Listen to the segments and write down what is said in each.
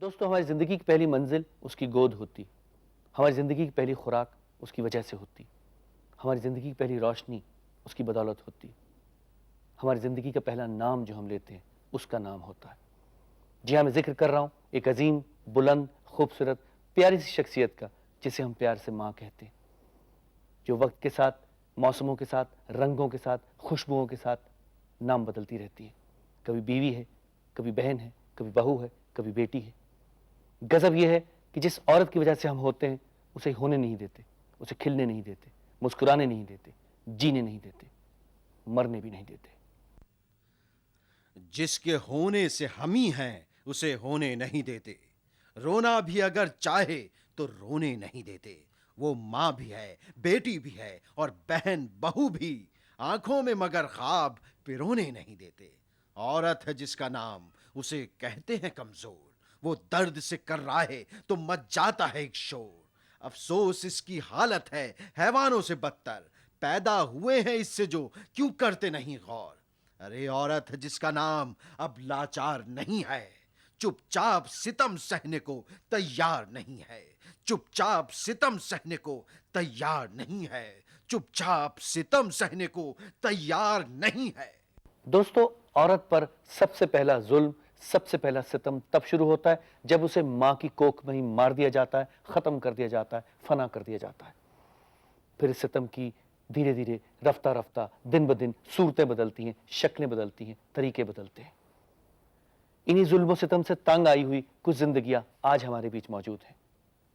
दोस्तों, हमारी ज़िंदगी की पहली मंजिल उसकी गोद होती। हमारी ज़िंदगी की पहली खुराक उसकी वजह से होती। हमारी ज़िंदगी की पहली रोशनी उसकी बदौलत होती। हमारी ज़िंदगी का पहला नाम जो हम लेते हैं उसका नाम होता है। जी हाँ, मैं जिक्र कर रहा हूँ एक अजीम, बुलंद, खूबसूरत, प्यारी सी शख्सियत का, जिसे हम प्यार से माँ कहते हैं, जो वक्त के साथ, मौसमों के साथ, रंगों के साथ, खुशबुओं के साथ नाम बदलती रहती है। कभी बीवी है, कभी बहन है, कभी बहू है, कभी बेटी है। गजब यह है कि जिस औरत की वजह से हम होते हैं उसे होने नहीं देते, उसे खिलने नहीं देते, मुस्कुराने नहीं देते, जीने नहीं देते, मरने भी नहीं देते। जिसके होने से हम ही हैं उसे होने नहीं देते। रोना भी अगर चाहे तो रोने नहीं देते। वो माँ भी है, बेटी भी है और बहन बहू भी। आंखों में मगर ख्वाब पिरोने नहीं देते। औरत है जिसका नाम, उसे कहते हैं कमजोर। वो दर्द से कर रहा है तो मच जाता है एक शोर। अफसोस इसकी हालत है हैवानों से बदतर। पैदा हुए हैं इससे जो क्यों करते नहीं गौर। अरे औरत जिसका नाम अब लाचार नहीं है, चुपचाप सितम सहने को तैयार नहीं है। चुपचाप सितम सहने को तैयार नहीं है। चुपचाप सितम सहने को तैयार नहीं है। दोस्तों, औरत पर सबसे पहला जुल्म, सबसे पहला सितम तब शुरू होता है जब उसे माँ की कोख में ही मार दिया जाता है, ख़त्म कर दिया जाता है, फना कर दिया जाता है। फिर इस सितम की धीरे धीरे, रफ्ता रफ्ता, दिन ब दिन सूरतें बदलती हैं, शक्लें बदलती हैं, तरीके बदलते हैं। इन्हीं जुल्म सितम से तंग आई हुई कुछ जिंदगियां आज हमारे बीच मौजूद हैं।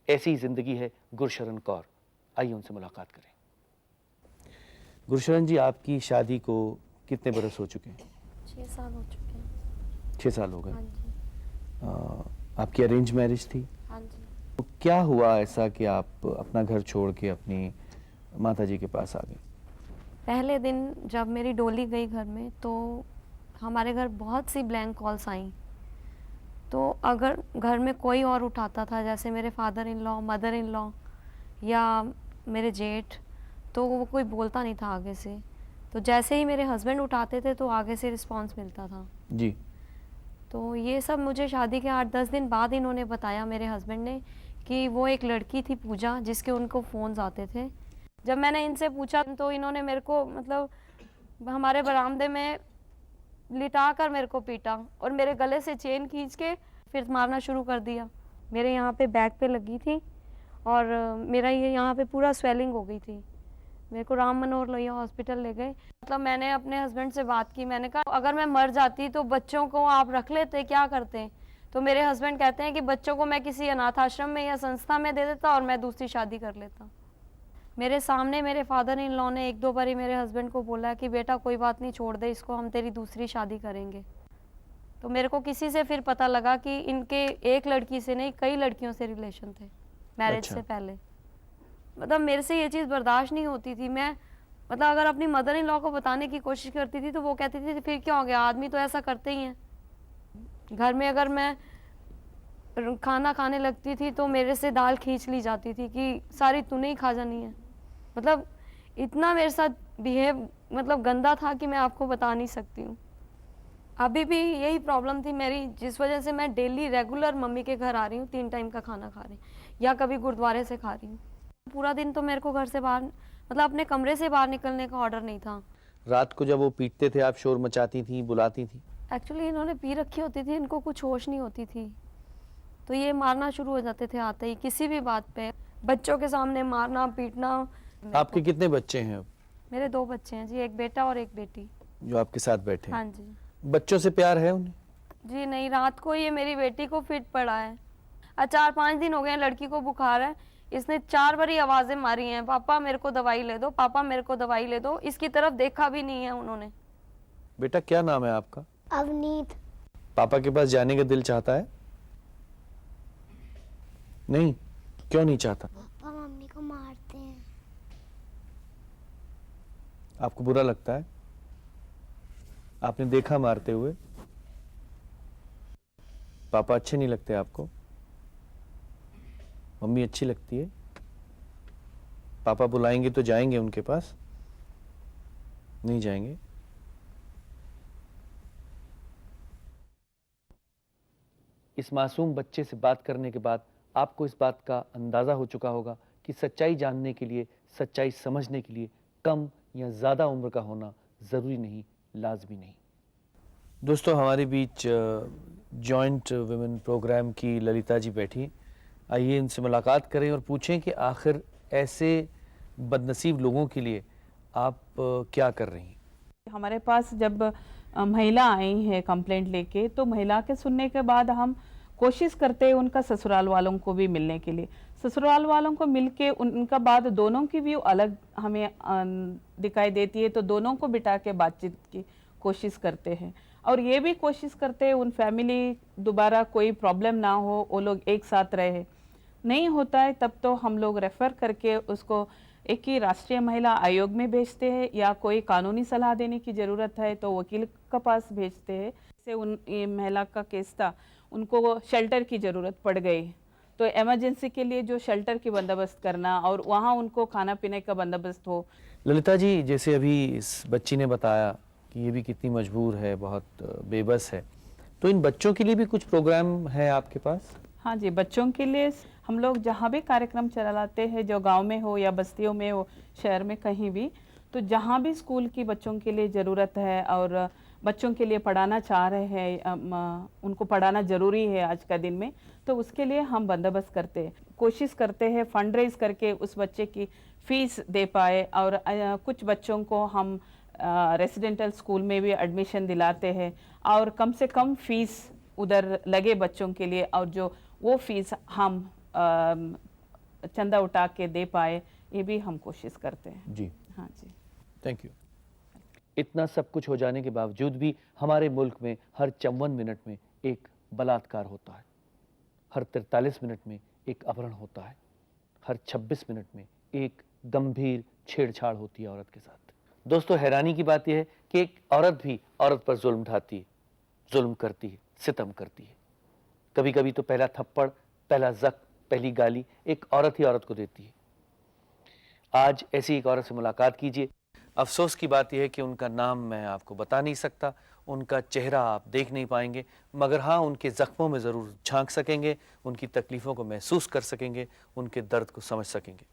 ऐसी ही जिंदगी है गुरशरण कौर। आइए उनसे मुलाकात करें। गुरशरण जी, आपकी शादी को कितने बरस हो चुके हैं? 6 साल हो चुके हैं। 6 साल हो गए। हाँ जी। आपकी अरेंज मैरिज थी? हाँ जी। तो क्या हुआ ऐसा कि आप अपना घर छोड़ के अपनी माता जी के पास आ गए? पहले दिन जब मेरी डोली गई घर में तो हमारे घर बहुत सी ब्लैंक कॉल्स आई। तो अगर घर में कोई और उठाता था, जैसे मेरे father in law, mother in law या मेरे जेठ, तो वो कोई बोलता नहीं था आगे से। तो जैसे ही मेरे हस्बैंड उठाते थे तो आगे से रिस्पांस मिलता था जी। तो ये सब मुझे शादी के 8-10 दिन बाद इन्होंने बताया, मेरे हस्बैंड ने, कि वो एक लड़की थी पूजा, जिसके उनको फ़ोन्स आते थे। जब मैंने इनसे पूछा तो इन्होंने मेरे को मतलब हमारे बरामदे में लिटा कर मेरे को पीटा और मेरे गले से चेन खींच के फिर मारना शुरू कर दिया। मेरे यहाँ पे बैक पे लगी थी और मेरा ये यहाँ पे पूरा स्वेलिंग हो गई थी। मेरे को राम मनोहर लोहिया हॉस्पिटल ले गए। मतलब मैंने अपने हस्बैंड से बात की, मैंने कहा अगर मैं मर जाती तो बच्चों को आप रख लेते, क्या करते? तो मेरे हस्बैंड कहते हैं कि बच्चों को मैं किसी अनाथ आश्रम में या संस्था में दे देता और मैं दूसरी शादी कर लेता। मेरे सामने मेरे फादर इन लॉ ने 1-2 बारी मेरे हस्बैंड को बोला कि बेटा कोई बात नहीं, छोड़ दे इसको, हम तेरी दूसरी शादी करेंगे। तो मेरे को किसी से फिर पता लगा कि इनके एक लड़की से नहीं, कई लड़कियों से रिलेशन थे मैरिज से पहले। मतलब मेरे से ये चीज़ बर्दाश्त नहीं होती थी। मैं मतलब अगर अपनी मदर इन लॉ को बताने की कोशिश करती थी तो वो कहती थी फिर क्या हो गया, आदमी तो ऐसा करते ही हैं। घर में अगर मैं खाना खाने लगती थी तो मेरे से दाल खींच ली जाती थी कि सारी तूने ही खा जानी है। मतलब इतना मेरे साथ बिहेव मतलब गंदा था कि मैं आपको बता नहीं सकती हूँ। अभी भी यही प्रॉब्लम थी मेरी, जिस वजह से मैं डेली रेगुलर मम्मी के घर आ रही हूँ, 3 टाइम का खाना खा रही हूँ या कभी गुरुद्वारे से खा रही हूँ। पूरा दिन तो मेरे को घर से बाहर मतलब अपने कमरे से बाहर निकलने का ऑर्डर नहीं था। रात को जब वो पीटते थे, आप शोर मचाती थी, बुलाती थी? एक्चुअली इन्होंने पी रखी होती थी, इनको कुछ होश नहीं होती थी, तो ये मारना शुरू हो जाते थे आते ही, किसी भी बात पे बच्चों के सामने मारना पीटना। आपके कितने बच्चे हैं अब? मेरे 2 बच्चे हैं जी, एक बेटा और एक बेटी। जो आपके साथ बैठे हैं? हाँ जी। बच्चों से प्यार है उन्हें? जी नहीं, रात को ये मेरी बेटी को फिट पड़ा है। 4-5 दिन हो गए हैं, लड़की को बुखार है, इसने 4 बारी आवाज़ें मारी हैं, पापा मेरे को दवाई ले दो, पापा मेरे को दवाई ले दो। इसकी तरफ देखा भी नहीं है उन्होंने। बेटा, क्या नाम है आपका? अवनीत। पापा के पास जाने का दिल चाहता है? नहीं? क्यों नहीं चाहता? पापा मम्मी को मारते हैं। आपको बुरा लगता है? आपने देखा मारते हुए? पापा अच्छे नहीं लगते आपको? मम्मी अच्छी लगती है? पापा बुलाएंगे तो जाएंगे उनके पास? नहीं जाएंगे? इस मासूम बच्चे से बात करने के बाद आपको इस बात का अंदाज़ा हो चुका होगा कि सच्चाई जानने के लिए, सच्चाई समझने के लिए कम या ज़्यादा उम्र का होना ज़रूरी नहीं, लाजमी नहीं। दोस्तों, हमारे बीच जॉइंट वुमेन प्रोग्राम की ललिता जी बैठी। आइए इनसे मुलाकात करें और पूछें कि आखिर ऐसे बदनसीब लोगों के लिए आप क्या कर रही हैं। हमारे पास जब महिला आई है कंप्लेंट लेके, तो महिला के सुनने के बाद हम कोशिश करते हैं उनका ससुराल वालों को भी मिलने के लिए। ससुराल वालों को मिलके उनका बाद दोनों की व्यू अलग हमें दिखाई देती है, तो दोनों को बिठा के बातचीत की कोशिश करते हैं और ये भी कोशिश करते हैं उन फैमिली दोबारा कोई प्रॉब्लम ना हो, वो लोग एक साथ रहे। नहीं होता है तब तो हम लोग रेफ़र करके उसको एक ही राष्ट्रीय महिला आयोग में भेजते हैं, या कोई कानूनी सलाह देने की ज़रूरत है तो वकील के पास भेजते हैं। जैसे ये महिला का केस था, उनको शेल्टर की ज़रूरत पड़ गई, तो इमरजेंसी के लिए जो शेल्टर की बंदोबस्त करना और वहाँ उनको खाना पीने का बंदोबस्त हो। ललिता जी, जैसे अभी इस बच्ची ने बताया कि ये भी कितनी मजबूर है, बहुत बेबस है, तो इन बच्चों के लिए भी कुछ प्रोग्राम है आपके पास? हाँ जी, बच्चों के लिए हम लोग जहाँ भी कार्यक्रम चलाते हैं, जो गांव में हो या बस्तियों में हो, शहर में कहीं भी, तो जहाँ भी स्कूल की बच्चों के लिए ज़रूरत है और बच्चों के लिए पढ़ाना चाह रहे हैं, उनको पढ़ाना ज़रूरी है आज का दिन में, तो उसके लिए हम बंदोबस्त करते हैं, कोशिश करते हैं फंड रेज करके उस बच्चे की फ़ीस दे पाए। और कुछ बच्चों को हम रेसिडेंटल स्कूल में भी एडमिशन दिलाते हैं और कम से कम फ़ीस उधर लगे बच्चों के लिए, और जो वो फीस हम चंदा उठा के दे पाए, ये भी हम कोशिश करते हैं। जी हाँ जी, थैंक यू। इतना सब कुछ हो जाने के बावजूद भी हमारे मुल्क में हर 54 मिनट में एक बलात्कार होता है, हर 43 मिनट में एक अपहरण होता है, हर 26 मिनट में एक गंभीर छेड़छाड़ होती है औरत के साथ। दोस्तों, हैरानी की बात यह है कि एक औरत भी औरत पर जुल्म ढाती है, जुल्म करती है, सितम करती है। कभी कभी तो पहला थप्पड़, पहला जख्म, पहली गाली एक औरत ही औरत को देती है। आज ऐसी एक औरत से मुलाकात कीजिए। अफसोस की बात यह है कि उनका नाम मैं आपको बता नहीं सकता, उनका चेहरा आप देख नहीं पाएंगे, मगर हाँ, उनके ज़ख्मों में ज़रूर झांक सकेंगे, उनकी तकलीफ़ों को महसूस कर सकेंगे, उनके दर्द को समझ सकेंगे।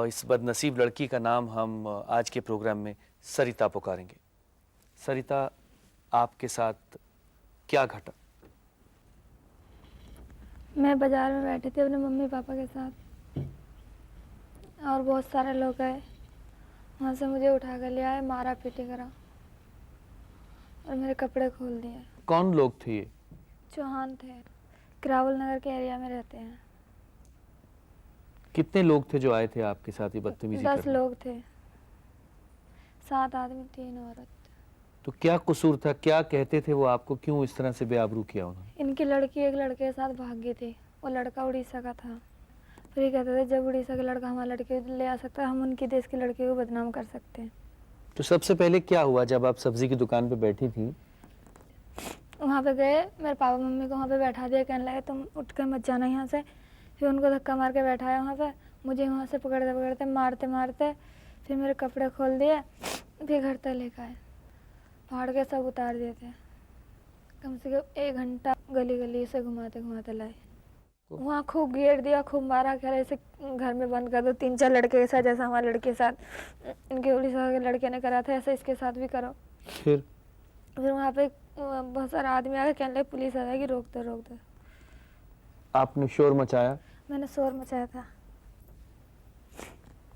इस बदनसीब लड़की का नाम हम आज के प्रोग्राम में सरिता पुकारेंगे। सरिता, आपके साथ क्या घटा? मैं बाज़ार में बैठी थी अपने मम्मी पापा के साथ, और बहुत सारे लोग आए, वहाँ से मुझे उठा कर ले आए, मारा पीटी करा और मेरे कपड़े खोल दिए। कौन लोग थे ये? चौहान थे, किरावल नगर के एरिया में रहते हैं। कितने लोग थे जो आए थे आपके साथ ये बदतमीजी 10 करने? लोग थे, 7 आदमी 3 औरत। तो क्या कसूर था, क्या कहते थे वो आपको, क्यों इस तरह से बेआबरू किया उन्होंने? इनकी लड़की एक लड़के के साथ भाग गई थी, वो लड़का उड़ीसा का था। फिर ये कहते थे जब उड़ीसा का लड़का हमारे लड़के को ले आ सकता है, हम उनके देश के लड़के को बदनाम कर सकते हैं। तो सबसे पहले क्या हुआ जब आप सब्जी की दुकान पे बैठी थी? वहाँ पे गए, मेरे पापा मम्मी को वहाँ पे बैठा दिया, कहने लगे तुम उठ कर मत जाना यहाँ से। फिर उनको धक्का मार के बैठाया वहाँ पे, मुझे वहाँ से पकड़ते पकड़ते मारते मारते फिर मेरे कपड़े खोल दिए, फिर घर तक लेकर आए, फाड़ के सब उतार दिए थे। कम से कम 1 घंटा गली गली से घुमाते घुमाते लाए। वहाँ खूब घेर दिया, खूब मारा, कह रहे ऐसे घर में बंद कर दो, 3-4 लड़के के साथ, जैसा हमारे लड़के के साथ इनके उड़ीसा के लड़के ने करा था, ऐसे इसके साथ भी करो। फिर वहाँ पे बहुत सारा आदमी आके कहने लगे पुलिस आ जाएगी, रोक दो रोक दो। आपने शोर मचाया? मैंने शोर मचाया था।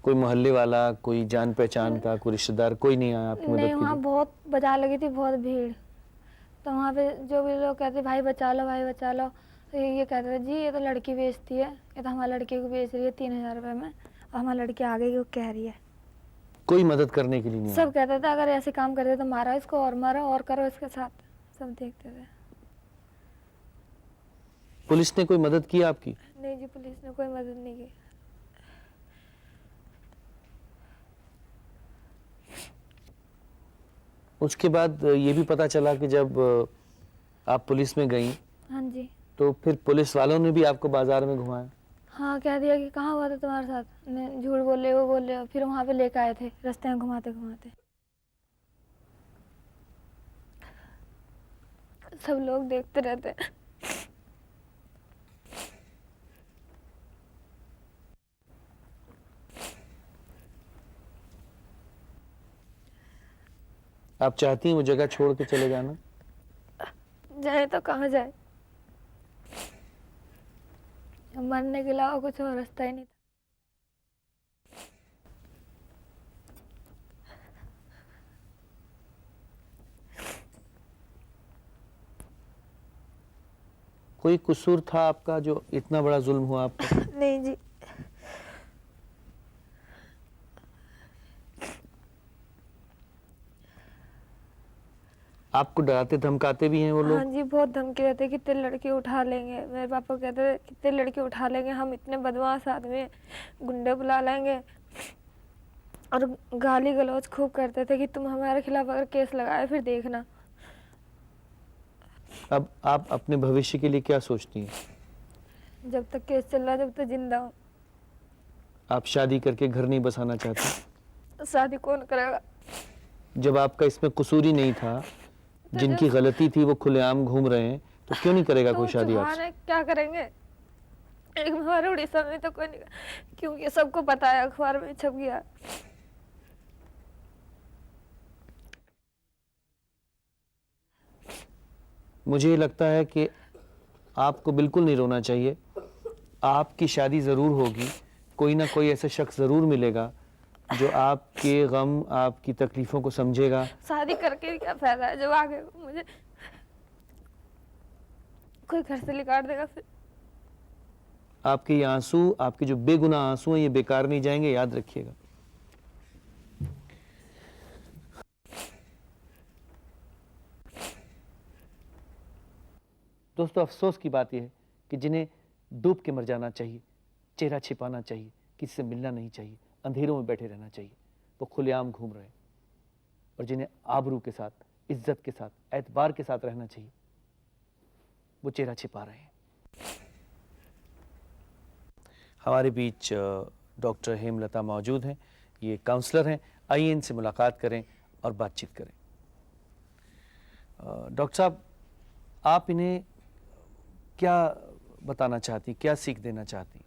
कोई मोहल्ले वाला, कोई जान पहचान का, कोई रिश्तेदार, कोई नहीं आया आपकी मदद नहीं, के वहाँ लिए? बहुत बाजार लगी थी, बहुत भीड़। तो वहाँ पे जो भी लोग कहते भाई बचा लो, भाई बचा लो, तो ये कहते थे जी ये तो लड़की बेचती है, ये तो हमारे लड़के को बेच रही है 3000 रुपये में, और हमारे लड़की आगे की वो कह रही है। कोई मदद करने के लिए नहीं आया? सब कहते थे अगर ऐसे काम करते तो मारो इसको, और मारो और करो इसके साथ, सब देखते थे। पुलिस ने कोई मदद की आपकी? नहीं जी, पुलिस ने कोई मदद नहीं की। उसके बाद ये भी पता चला कि जब आप पुलिस में गई, हाँ जी। तो फिर पुलिस वालों ने भी आपको बाजार में घुमाया? हाँ, कह दिया कि कहाँ हुआ था तुम्हारे साथ, मैं झूठ बोल रहे, वो बोल रहे हो। फिर वहाँ पे लेकर आए थे, रास्ते में घुमाते घुमाते। सब लोग देखते रहते हैं। आप चाहती हैं वो जगह छोड़ के चले जाना? जाए तो कहाँ जाए, मरने के अलावा कुछ और रास्ता ही नहीं था। कोई कसूर था आपका जो इतना बड़ा जुल्म हुआ आप पर? नहीं जी, आपको डराते धमकाते भी हैं वो हाँ लोग? जी, बहुत धमकी देते, कितने लड़के उठा लेंगे। मेरे पापा कहते थे कितने लड़के उठा लेंगे, हम इतने बदमाश आदमी हैं, गुंडे बुला लेंगे। और गाली गलौज खूब करते थे कि तुम हमारे खिलाफ अगर केस लगाए फिर देखना। अब आप अपने भविष्य के लिए क्या सोचती हैं? जब तक केस चल रहा है जब तक जिंदा हूँ। आप शादी करके घर नहीं बसाना चाहती? शादी कौन करेगा? जब आपका इसमें कसूर ही नहीं था, जिनकी गलती थी वो खुलेआम घूम रहे हैं, तो क्यों नहीं करेगा कोई शादी चौहान आपसे? है, क्या करेंगे? एक हमारे उड़ीसा में तो कोई नहीं, क्योंकि सबको पता है, अखबार में छप गया। मुझे ये लगता है कि आपको बिल्कुल नहीं रोना चाहिए। आपकी शादी ज़रूर होगी, कोई ना कोई ऐसा शख्स ज़रूर मिलेगा जो आपके गम, आपकी तकलीफ़ों को समझेगा। शादी करके भी क्या फायदा है जब आगे मुझे कोई घर से निकाल देगा फिर। आपके ये आंसू, आपके जो बेगुनाह आंसू हैं, ये बेकार नहीं जाएंगे, याद रखिएगा। दोस्तों, अफसोस की बात यह है कि जिन्हें डूब के मर जाना चाहिए, चेहरा छिपाना चाहिए, किसी से मिलना नहीं चाहिए, अंधेरों में बैठे रहना चाहिए, वो खुलेआम घूम रहे हैं। और जिन्हें आबरू के साथ, इज्जत के साथ, एतबार के साथ रहना चाहिए, वो चेहरा छिपा रहे हैं। हमारे बीच डॉक्टर हेमलता मौजूद हैं, ये काउंसलर हैं। आइए इनसे मुलाकात करें और बातचीत करें। डॉक्टर साहब, आप इन्हें क्या बताना चाहती, क्या सीख देना चाहती?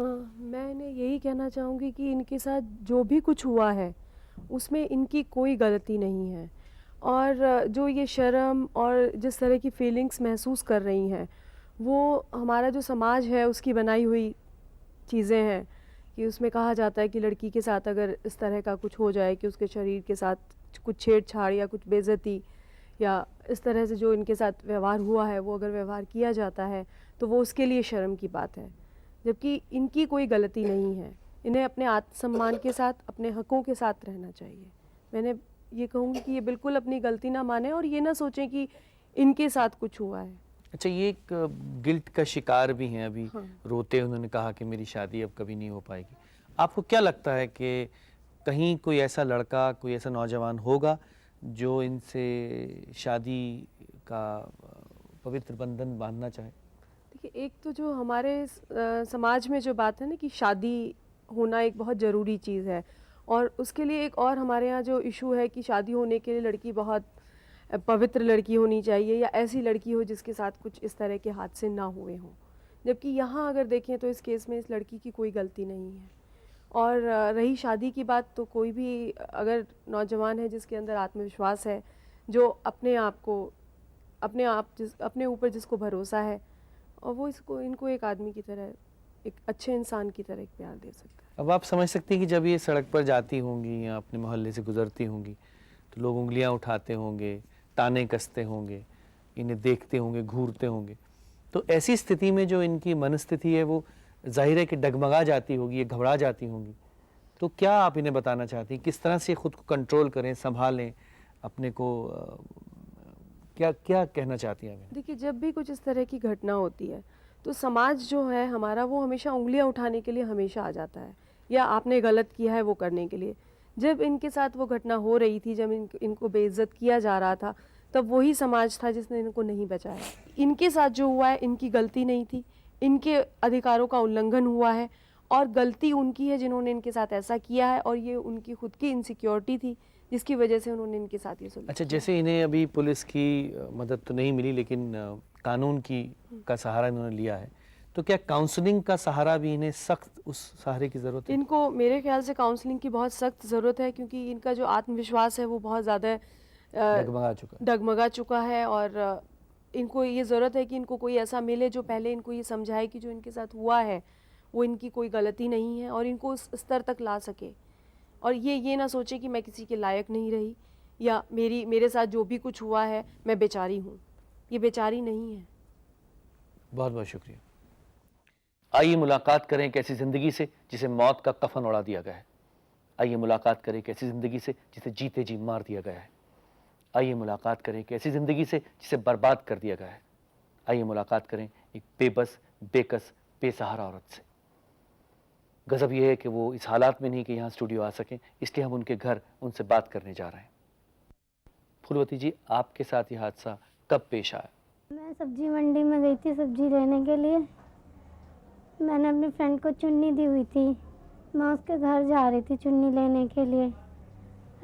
मैं इन्हें यही कहना चाहूँगी कि इनके साथ जो भी कुछ हुआ है उसमें इनकी कोई गलती नहीं है, और जो ये शर्म और जिस तरह की फीलिंग्स महसूस कर रही हैं वो हमारा जो समाज है उसकी बनाई हुई चीज़ें हैं। कि उसमें कहा जाता है कि लड़की के साथ अगर इस तरह का कुछ हो जाए कि उसके शरीर के साथ कुछ छेड़छाड़ या कुछ बेइज्जती या इस तरह से जो इनके साथ व्यवहार हुआ है वो अगर व्यवहार किया जाता है तो वो उसके लिए शर्म की बात है, जबकि इनकी कोई गलती नहीं है। इन्हें अपने आत्मसम्मान के साथ, अपने हकों के साथ रहना चाहिए। मैंने ये कहूँगी कि ये बिल्कुल अपनी गलती ना माने और ये ना सोचें कि इनके साथ कुछ हुआ है। अच्छा, ये एक गिल्ट का शिकार भी हैं अभी। हाँ। रोते उन्होंने कहा कि मेरी शादी अब कभी नहीं हो पाएगी। आपको क्या लगता है कि कहीं कोई ऐसा लड़का, कोई ऐसा नौजवान होगा जो इनसे शादी का पवित्र बंधन बांधना चाहे? देखिए, एक तो जो हमारे समाज में जो बात है ना कि शादी होना एक बहुत ज़रूरी चीज़ है, और उसके लिए एक और हमारे यहाँ जो इशू है कि शादी होने के लिए लड़की बहुत पवित्र लड़की होनी चाहिए या ऐसी लड़की हो जिसके साथ कुछ इस तरह के हादसे ना हुए हों। जबकि यहाँ अगर देखें तो इस केस में इस लड़की की कोई गलती नहीं है। और रही शादी की बात, तो कोई भी अगर नौजवान है जिसके अंदर आत्मविश्वास है, जो अपने आप को, अपने ऊपर जिसको भरोसा है, और वो इनको एक आदमी की तरह, एक अच्छे इंसान की तरह एक प्यार दे सकता है। अब आप समझ सकती हैं कि जब ये सड़क पर जाती होंगी या अपने मोहल्ले से गुजरती होंगी तो लोग उंगलियां उठाते होंगे, ताने कसते होंगे, इन्हें देखते होंगे, घूरते होंगे। तो ऐसी स्थिति में जो इनकी मनस्थिति है वो जाहिर है कि डगमगा जाती होगी, ये घबरा जाती होंगी। तो क्या आप इन्हें बताना चाहती हैं, किस तरह से खुद को कंट्रोल करें, संभालें अपने को? क्या क्या कहना चाहती हैं आप? देखिए, जब भी कुछ इस तरह की घटना होती है तो समाज जो है हमारा, वो हमेशा उंगलियां उठाने के लिए हमेशा आ जाता है, या आपने गलत किया है वो करने के लिए। जब इनके साथ वो घटना हो रही थी, जब इनको बेइज्जत किया जा रहा था, तब वही समाज था जिसने इनको नहीं बचाया। इनके साथ जो हुआ है इनकी गलती नहीं थी, इनके अधिकारों का उल्लंघन हुआ है, और गलती उनकी है जिन्होंने इनके साथ ऐसा किया है, और ये उनकी खुद की इनसिक्योरिटी थी जिसकी वजह से उन्होंने इनके साथ ये सुलझाया। अच्छा, जैसे इन्हें अभी पुलिस की मदद तो नहीं मिली, लेकिन कानून का सहारा इन्होंने लिया है, तो क्या काउंसलिंग का सहारा भी इन्हें, सख्त उस सहारे की ज़रूरत है? इनको मेरे ख्याल से काउंसलिंग की बहुत सख्त ज़रूरत है, क्योंकि इनका जो आत्मविश्वास है वो बहुत ज़्यादा डगमगा चुका है और इनको ये ज़रूरत है कि इनको कोई ऐसा मिले जो पहले इनको ये समझाए कि जो इनके साथ हुआ है वो इनकी कोई गलती नहीं है और इनको उस स्तर तक ला सके और ये ना सोचे कि मैं किसी के लायक नहीं रही या मेरे साथ जो भी कुछ हुआ है मैं बेचारी हूँ। ये बेचारी नहीं है। बहुत बहुत शुक्रिया। आइए मुलाकात करें एक ऐसी ज़िंदगी से जिसे मौत का कफन उड़ा दिया गया है। आइए मुलाकात करें एक ऐसी ज़िंदगी से जिसे जीते जी मार दिया गया है। आइए मुलाकात करें एक ऐसी ज़िंदगी से जिसे बर्बाद कर दिया गया है। आइए मुलाकात करें एक बेबस, बेकस, बेसहारा औरत से। गज़ब यह है कि वो इस हालात में नहीं कि यहाँ स्टूडियो आ सकें, इसलिए हम उनके घर उनसे बात करने जा रहे हैं। फूलवती जी, आपके साथ ये हादसा कब पेश आया? मैं सब्जी मंडी में गई थी सब्जी लेने के लिए। मैंने अपनी फ्रेंड को चुन्नी दी हुई थी। मैं उसके घर जा रही थी चुन्नी लेने के लिए।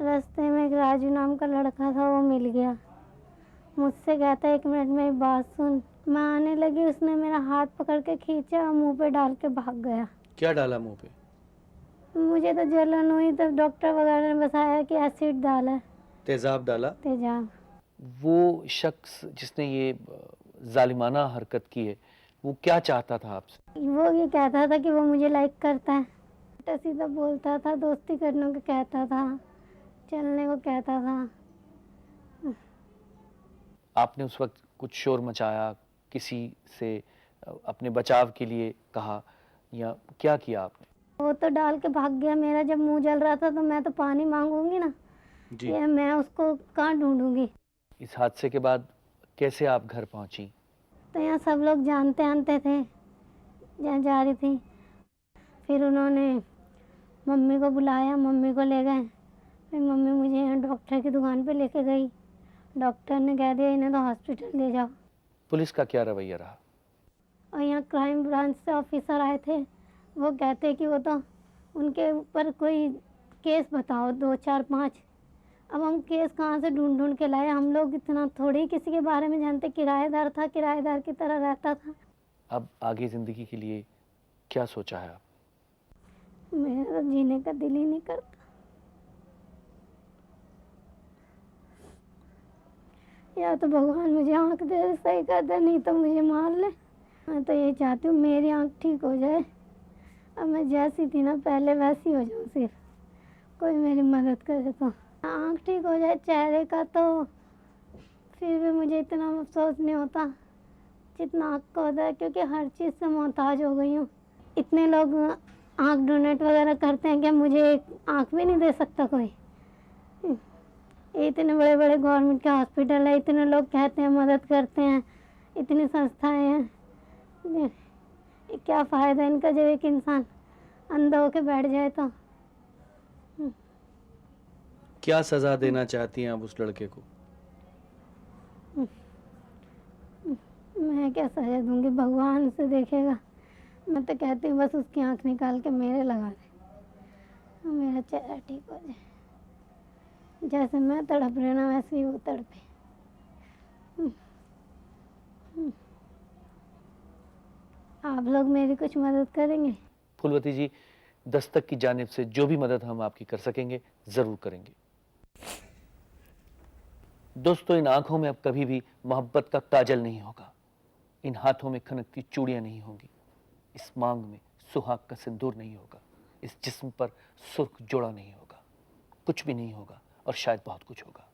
रास्ते में एक राजू नाम का लड़का था, वो मिल गया। मुझसे कहता 1 मिनट मेरी बात सुन। मैं आने लगी, उसने मेरा हाथ पकड़ के खींचा और मुंह पे डाल के भाग गया। क्या डाला मुंह पे? मुझे तो जलन हुई, तब डॉक्टर वगैरह ने बताया कि एसिड डाला है। तेजाब डाला? तेजाब। वो शख्स जिसने ये जालिमाना हरकत की है, वो क्या चाहता था आपसे? वो ये कहता था कि वो मुझे लाइक करता है। उल्टा सीधा बोलता था, दोस्ती करने को कहता था, चलने को कहता था। आपने उस वक्त कुछ शोर मचाया, किसी से अपने बचाव के लिए कहा या क्या किया आपने? वो तो डाल के भाग गया। मेरा जब मुंह जल रहा था तो मैं तो पानी मांगूंगी ना जी। ये मैं उसको कहाँ ढूंढूंगी। इस हादसे के बाद कैसे आप घर पहुंची? तो यहाँ सब लोग जानते आनते थे जहाँ जा रही थी। फिर उन्होंने मम्मी को बुलाया, मम्मी को ले गए। फिर मम्मी मुझे यहाँ डॉक्टर की दुकान पे लेके गई। डॉक्टर ने कह दिया इन्हें तो हॉस्पिटल ले जाओ। पुलिस का क्या रवैया रहा? और यहाँ क्राइम ब्रांच से ऑफिसर आए थे। वो कहते कि वो तो उनके ऊपर कोई केस बताओ 2, 4, 5। अब हम केस कहाँ से ढूंढ ढूंढ के लाए? हम लोग इतना थोड़ी किसी के बारे में जानते। किराएदार था, किराएदार की तरह रहता था। अब आगे ज़िंदगी के लिए क्या सोचा है आप? मेरा तो जीने का दिल ही नहीं करता। या तो भगवान मुझे आँख दे सही कर दे, नहीं तो मुझे मार ले। मैं तो यही चाहती हूँ मेरी आँख ठीक हो जाए। अब मैं जैसी थी ना पहले वैसी हो जाऊँ, सिर्फ कोई मेरी मदद करे तो। आँख ठीक हो जाए चेहरे का तो फिर भी मुझे इतना अफसोस नहीं होता जितना आँख का होता है, क्योंकि हर चीज़ से मोहताज हो गई हूँ। इतने लोग आँख डोनेट वगैरह करते हैं कि मुझे एक आँख भी नहीं दे सकता कोई। इतने बड़े बड़े गवर्नमेंट के हॉस्पिटल है, इतने लोग कहते हैं मदद करते हैं, इतनी संस्थाएं हैं। क्या फ़ायदा इनका जब एक इंसान अंधा होके बैठ जाए तो। क्या सज़ा देना चाहती हैं आप उस लड़के को? मैं क्या सजा दूंगी, भगवान से देखेगा। मैं तो कहती हूँ बस उसकी आँख निकाल के मेरे लगा दे, मेरा चेहरा ठीक हो जाए। जैसे मैं तड़प रही ना वैसे ही वो तड़पे। आप लोग मेरी कुछ मदद करेंगे? फूलवती जी, दस्तक की जानिब से जो भी मदद हम आपकी कर सकेंगे ज़रूर करेंगे। दोस्तों, इन आंखों में अब कभी भी मोहब्बत का काजल नहीं होगा, इन हाथों में खनकती चूड़ियां नहीं होंगी, इस मांग में सुहाग का सिंदूर नहीं होगा, इस जिस्म पर सुर्ख जोड़ा नहीं होगा। कुछ भी नहीं होगा और शायद बहुत कुछ होगा।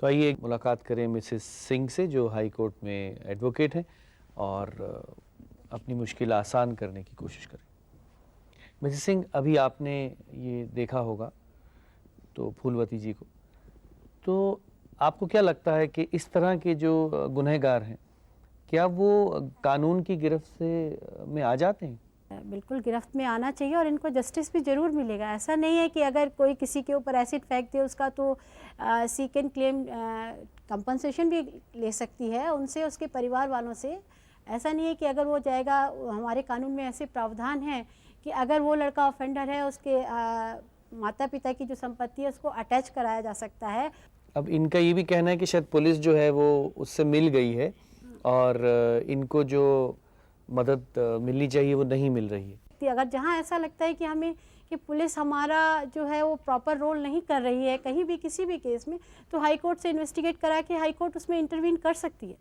तो आइए मुलाकात करें मिसेस सिंह से, जो हाई कोर्ट में एडवोकेट हैं और अपनी मुश्किल आसान करने की कोशिश करें। मिसेस सिंह, अभी आपने ये देखा होगा तो फूलवती जी को, तो आपको क्या लगता है कि इस तरह के जो गुनहगार हैं क्या वो कानून की गिरफ्त से में आ जाते हैं? बिल्कुल गिरफ्त में आना चाहिए और इनको जस्टिस भी ज़रूर मिलेगा। ऐसा नहीं है कि अगर कोई किसी के ऊपर एसिड फेंक दे उसका तो सीक एंड क्लेम कंपनसेशन भी ले सकती है उनसे, उसके परिवार वालों से। ऐसा नहीं है कि अगर वो जाएगा, हमारे कानून में ऐसे प्रावधान हैं कि अगर वो लड़का ऑफेंडर है उसके माता पिता की जो संपत्ति है उसको अटैच कराया जा सकता है। अब इनका ये भी कहना है कि शायद पुलिस जो है वो उससे मिल गई है और इनको जो मदद मिलनी चाहिए वो नहीं मिल रही है। अगर जहाँ ऐसा लगता है कि हमें कि पुलिस हमारा जो है वो प्रॉपर रोल नहीं कर रही है कहीं भी किसी भी केस में, तो हाई कोर्ट से इन्वेस्टिगेट करा के हाई कोर्ट उसमें इंटरवीन कर सकती है।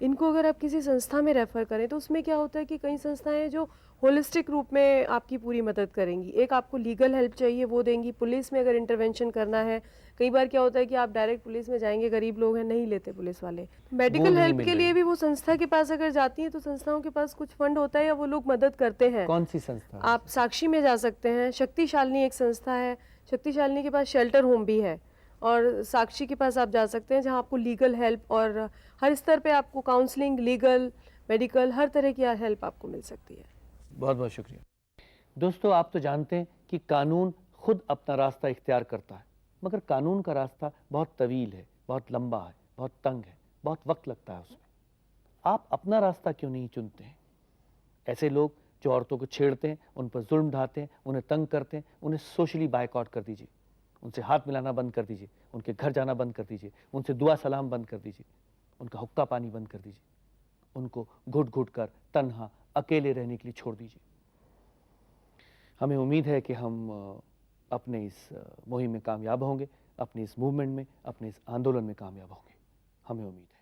इनको अगर आप किसी संस्था में रेफ़र करें तो उसमें क्या होता है कि कई संस्थाएं हैं जो होलिस्टिक रूप में आपकी पूरी मदद करेंगी। एक आपको लीगल हेल्प चाहिए वो देंगी, पुलिस में अगर इंटरवेंशन करना है, कई बार क्या होता है कि आप डायरेक्ट पुलिस में जाएंगे, गरीब लोग हैं नहीं लेते पुलिस वाले, मेडिकल नहीं हेल्प मिल के रही। लिए भी वो संस्था के पास अगर जाती हैं तो संस्थाओं के पास कुछ फंड होता है या वो लोग मदद करते हैं। कौन सी संस्था? आप साक्षी में जा सकते हैं, शक्तिशालिनी एक संस्था है, शक्तिशालिनी के पास शेल्टर होम भी है, और साक्षी के पास आप जा सकते हैं जहां आपको लीगल हेल्प और हर स्तर पे आपको काउंसलिंग, लीगल, मेडिकल, हर तरह की हेल्प आपको मिल सकती है। बहुत बहुत शुक्रिया। दोस्तों, आप तो जानते हैं कि कानून खुद अपना रास्ता इख्तियार करता है, मगर कानून का रास्ता बहुत तवील है, बहुत लंबा है, बहुत तंग है, बहुत वक्त लगता है उसमें। आप अपना रास्ता क्यों नहीं चुनते हैं? ऐसे लोग जो औरतों को छेड़ते हैं, उन पर जुल्म ढाते हैं, उन्हें तंग करते हैं, उन्हें सोशली बायकॉट कर दीजिए, उनसे हाथ मिलाना बंद कर दीजिए, उनके घर जाना बंद कर दीजिए, उनसे दुआ सलाम बंद कर दीजिए, उनका हुक्का पानी बंद कर दीजिए, उनको घुट घुट कर तन्हा अकेले रहने के लिए छोड़ दीजिए। हमें उम्मीद है कि हम अपने इस मुहिम में कामयाब होंगे, अपने इस मूवमेंट में, अपने इस आंदोलन में कामयाब होंगे, हमें उम्मीद है।